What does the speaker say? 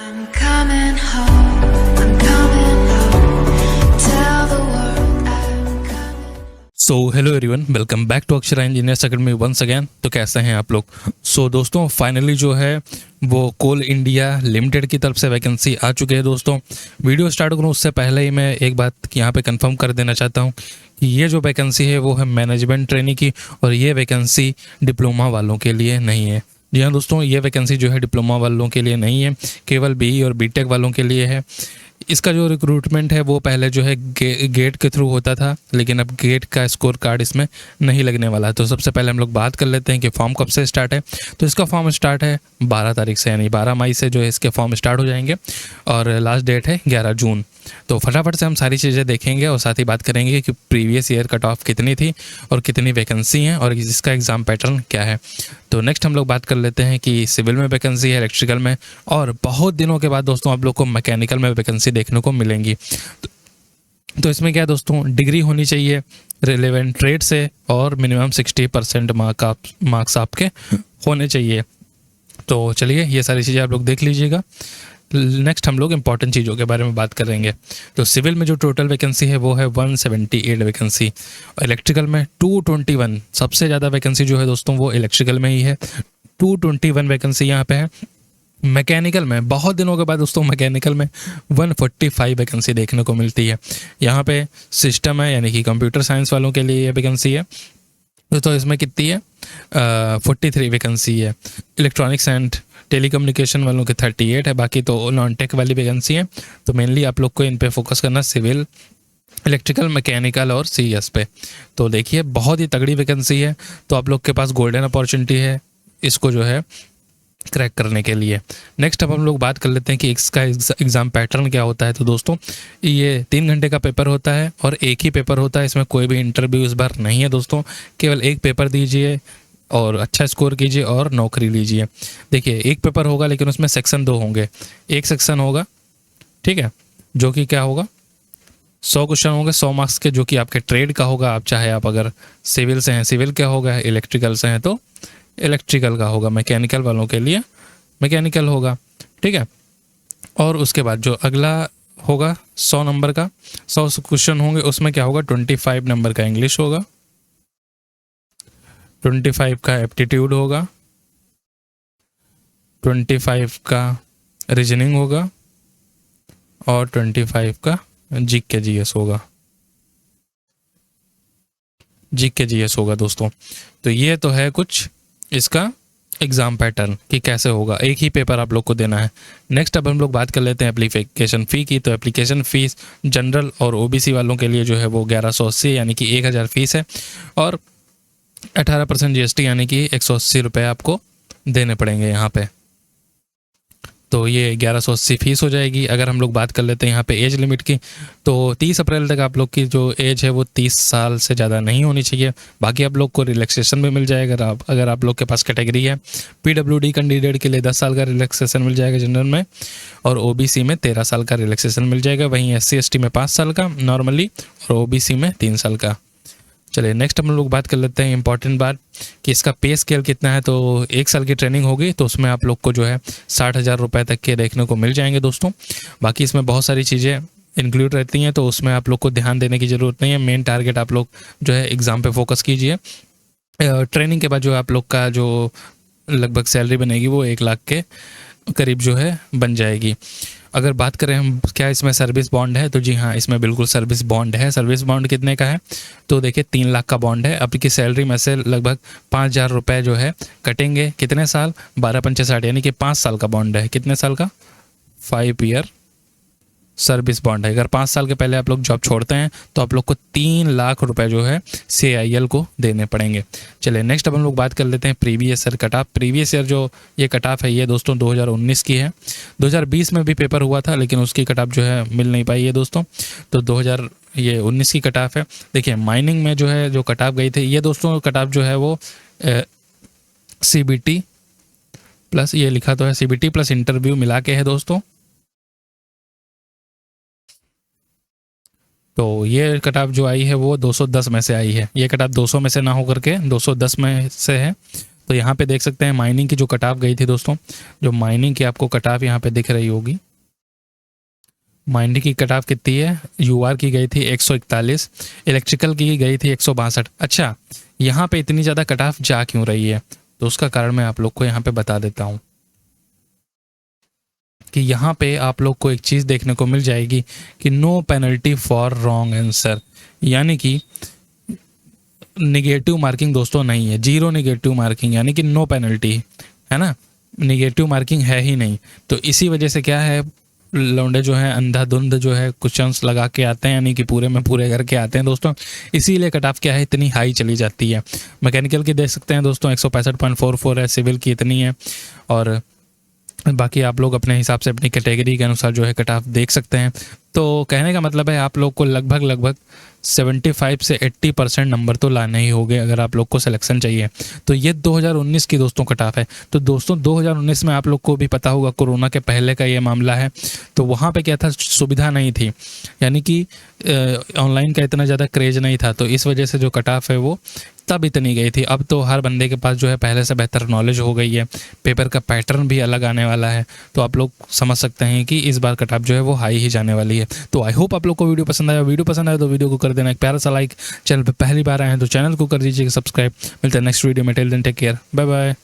I'm coming home. I'm coming home. Tell the world I'm coming. So hello everyone, welcome back to Akshara engineers academy once again. तो कैसे हैं आप लोग? सो दोस्तों, finally जो है वो कोल इंडिया लिमिटेड की तरफ से वैकेंसी आ चुकी है। दोस्तों, वीडियो स्टार्ट करूं उससे पहले ही मैं एक बात यहाँ पे कंफर्म कर देना चाहता हूँ कि ये जो वैकेंसी है वो है मैनेजमेंट ट्रेनिंग की, और ये वैकेंसी डिप्लोमा वालों के लिए नहीं है। जी हाँ दोस्तों, ये वैकेंसी जो है डिप्लोमा वालों के लिए नहीं है, केवल बीई और बीटेक वालों के लिए है। इसका जो रिक्रूटमेंट है वो पहले जो है गेट के थ्रू होता था, लेकिन अब गेट का स्कोर कार्ड इसमें नहीं लगने वाला है। तो सबसे पहले हम लोग बात कर लेते हैं कि फॉर्म कब से स्टार्ट है। तो इसका फॉर्म स्टार्ट है 12 तारीख से, यानी 12 मई से जो है इसके फॉर्म स्टार्ट हो जाएंगे, और लास्ट डेट है 11 जून। तो फटाफट से हम सारी चीज़ें देखेंगे और साथ ही बात करेंगे कि प्रीवियस ईयर कट ऑफ कितनी थी और कितनी वैकेंसी हैं और इसका एग्ज़ाम पैटर्न क्या है। तो नेक्स्ट हम लोग बात कर लेते हैं कि सिविल में वैकेंसी है, इलेक्ट्रिकल में, और बहुत दिनों के बाद दोस्तों आप लोग को मैकेनिकल में वैकेंसी देखने को मिलेंगी। तो इसमें क्या है दोस्तों, डिग्री होनी चाहिए रिलेवेंट ट्रेड से, और मिनिमम 60% मार्क्स आपके होने चाहिए। तो चलिए ये सारी चीज़ें आप लोग देख लीजिएगा। नेक्स्ट हम लोग इंपॉर्टेंट चीज़ों के बारे में बात करेंगे। तो सिविल में जो टोटल वैकेंसी है वो है 178 वैकेंसी, और इलेक्ट्रिकल में 221। सबसे ज़्यादा वैकेंसी जो है दोस्तों वो इलेक्ट्रिकल में ही है, 221 वैकेंसी यहाँ पे है। मैकेनिकल में बहुत दिनों के बाद दोस्तों मैकेनिकल में 145 वैकेंसी देखने को मिलती है। यहाँ पे सिस्टम है, यानी कि कंप्यूटर साइंस वालों के लिए ये वैकेंसी है। तो इसमें कितनी है, 43 वैकेंसी है। इलेक्ट्रॉनिक्स एंड टेलीकम्युनिकेशन वालों के 38 है, बाकी तो नॉन टेक वाली वैकेंसी है। तो मेनली आप लोग को इन पे फोकस करना, सिविल, इलेक्ट्रिकल, मैकेनिकल और सीएस पे। तो देखिए बहुत ही तगड़ी वैकेंसी है, तो आप लोग के पास गोल्डन अपॉर्चुनिटी है इसको जो है क्रैक करने के लिए। नेक्स्ट अब हम लोग बात कर लेते हैं कि इसका एग्ज़ाम पैटर्न क्या होता है। तो दोस्तों, ये 3 घंटे का पेपर होता है और एक ही पेपर होता है, इसमें कोई भी इंटरव्यू इस बार नहीं है दोस्तों। केवल एक पेपर दीजिए और अच्छा स्कोर कीजिए और नौकरी लीजिए। देखिए एक पेपर होगा लेकिन उसमें सेक्शन 2 होंगे। एक सेक्शन होगा, ठीक है, जो कि क्या होगा, 100 क्वेश्चन होंगे 100 मार्क्स के, जो कि आपके ट्रेड का होगा। आप चाहे आप अगर सिविल से हैं सिविल का होगा, इलेक्ट्रिकल से हैं तो इलेक्ट्रिकल का होगा, मैकेनिकल वालों के लिए मैकेनिकल होगा, ठीक है। और उसके बाद जो अगला होगा 100 नंबर का, 100 क्वेश्चन होंगे, उसमें क्या होगा, 25 नंबर का इंग्लिश होगा, 25 का एप्टीट्यूड होगा, 25 का रीजनिंग होगा, और 25 का जीके जीएस होगा, जीके जीएस होगा दोस्तों। तो ये तो है कुछ इसका एग्ज़ाम पैटर्न कि कैसे होगा, एक ही पेपर आप लोग को देना है। नेक्स्ट अब हम लोग बात कर लेते हैं एप्लीकेशन फ़ी की। तो एप्लीकेशन फ़ीस जनरल और ओबीसी वालों के लिए जो है वो 1180 यानी कि 1000 फीस है, और 18% जीएसटी यानी कि 180 रुपये आपको देने पड़ेंगे यहाँ पे। तो ये 1180 फीस हो जाएगी। अगर हम लोग बात कर लेते हैं यहाँ पे एज लिमिट की, तो 30 अप्रैल तक आप लोग की जो एज है वो 30 साल से ज़्यादा नहीं होनी चाहिए। बाकी आप लोग को रिलैक्सेशन भी मिल जाएगा। अगर आप लोग के पास कैटेगरी है पीडब्ल्यूडी कैंडिडेट के लिए 10 साल का रिलैक्सेशन मिल जाएगा जनरल में, और ओबीसी में 13 साल का रिलैक्सेशन मिल जाएगा। वहीं एससी एसटी में 5 साल का नॉर्मली, और ओबीसी में 3 साल का। चलिए नेक्स्ट हम लोग बात कर लेते हैं इंपॉर्टेंट बात कि इसका पे स्केल कितना है। तो 1 साल की ट्रेनिंग होगी तो उसमें आप लोग को जो है 60,000 रुपये तक के देखने को मिल जाएंगे दोस्तों। बाकी इसमें बहुत सारी चीज़ें इंक्लूड रहती हैं, तो उसमें आप लोग को ध्यान देने की ज़रूरत नहीं है। मेन टारगेट आप लोग जो है एग्ज़ाम पे फोकस कीजिए। ट्रेनिंग के बाद जो आप लोग का जो लगभग सैलरी बनेगी वो 1 लाख के करीब जो है बन जाएगी। अगर बात करें हम क्या इसमें सर्विस बॉन्ड है, तो जी हाँ, इसमें बिल्कुल सर्विस बॉन्ड है। सर्विस बॉन्ड कितने का है, तो देखिए 3 लाख का बॉन्ड है। आपकी सैलरी में से लगभग 5,000 रुपये जो है कटेंगे। कितने साल, 12×5 = 60, यानी कि 5 साल का बॉन्ड है। कितने साल का, 5 ईयर सर्विस बॉन्ड है। अगर 5 साल के पहले आप लोग जॉब छोड़ते हैं तो आप लोग को 3 लाख रुपए जो है CIL को देने पड़ेंगे। चलिए नेक्स्ट अब हम लोग बात कर लेते हैं previous year cut off. Previous year जो ये कट ऑफ है ये दोस्तों 2019 की है। 2020 में भी पेपर हुआ था लेकिन उसकी कट ऑफ जो है मिल नहीं पाई है दोस्तों। तो 2019 की कट ऑफ है। देखिए माइनिंग में जो है जो कट ऑफ गई थी, ये दोस्तों कट ऑफ जो है वो CBT प्लस, ये लिखा तो है CBT प्लस इंटरव्यू मिला के है दोस्तों। तो ये कट ऑफ जो आई है वो 210 में से आई है। ये कट ऑफ 200 में से ना हो करके 210 में से है। तो यहाँ पे देख सकते हैं माइनिंग की जो कट ऑफ गई थी दोस्तों, जो माइनिंग की आपको कट ऑफ यहाँ पे दिख रही होगी, माइनिंग की कट ऑफ कितनी है, यूआर की गई थी 141, इलेक्ट्रिकल की गई थी 162। अच्छा, यहाँ पे इतनी ज़्यादा कट ऑफ जा क्यों रही है, तो उसका कारण मैं आप लोग को यहाँ पे बता देता हूँ कि यहाँ पे आप लोग को एक चीज़ देखने को मिल जाएगी कि no penalty for wrong answer, यानी कि निगेटिव मार्किंग दोस्तों नहीं है, जीरो निगेटिव मार्किंग, यानी कि नो पेनल्टी, है ना, निगेटिव मार्किंग है ही नहीं। तो इसी वजह से क्या है, लौंडे जो है अंधाधुंध जो है क्वेश्चंस लगा के आते हैं, यानी कि पूरे में पूरे करके आते हैं दोस्तों, इसीलिए कट ऑफ क्या है इतनी हाई चली जाती है। मैकेनिकल की देख सकते हैं दोस्तों 165.44 है, सिविल की इतनी है, और बाकी आप लोग अपने हिसाब से अपनी कैटेगरी के अनुसार जो है कट ऑफ देख सकते हैं। तो कहने का मतलब है आप लोग को लगभग 75 से 80% नंबर तो लाने ही होंगे अगर आप लोग को सिलेक्शन चाहिए। तो ये 2019 की दोस्तों कट ऑफ है। तो दोस्तों 2019 में आप लोग को भी पता होगा कोरोना के पहले का ये मामला है, तो वहाँ पे क्या था, सुविधा नहीं थी, यानी कि ऑनलाइन का इतना ज़्यादा क्रेज नहीं था, तो इस वजह से जो कट ऑफ है वो तब इतनी गई थी। अब तो हर बंदे के पास जो है पहले से बेहतर नॉलेज हो गई है, पेपर का पैटर्न भी अलग आने वाला है, तो आप लोग समझ सकते हैं कि इस बार कट ऑफ जो है वो हाई ही जाने वाली है। तो आई होप आप लोग को वीडियो पसंद आया, वीडियो पसंद आया तो वीडियो को कर देना एक प्यारा सा लाइक, चैनल पे पहली बार आए हैं तो चैनल को कर दीजिएगा सब्सक्राइब। मिलते हैं नेक्स्ट वीडियो में, till then take care, bye bye.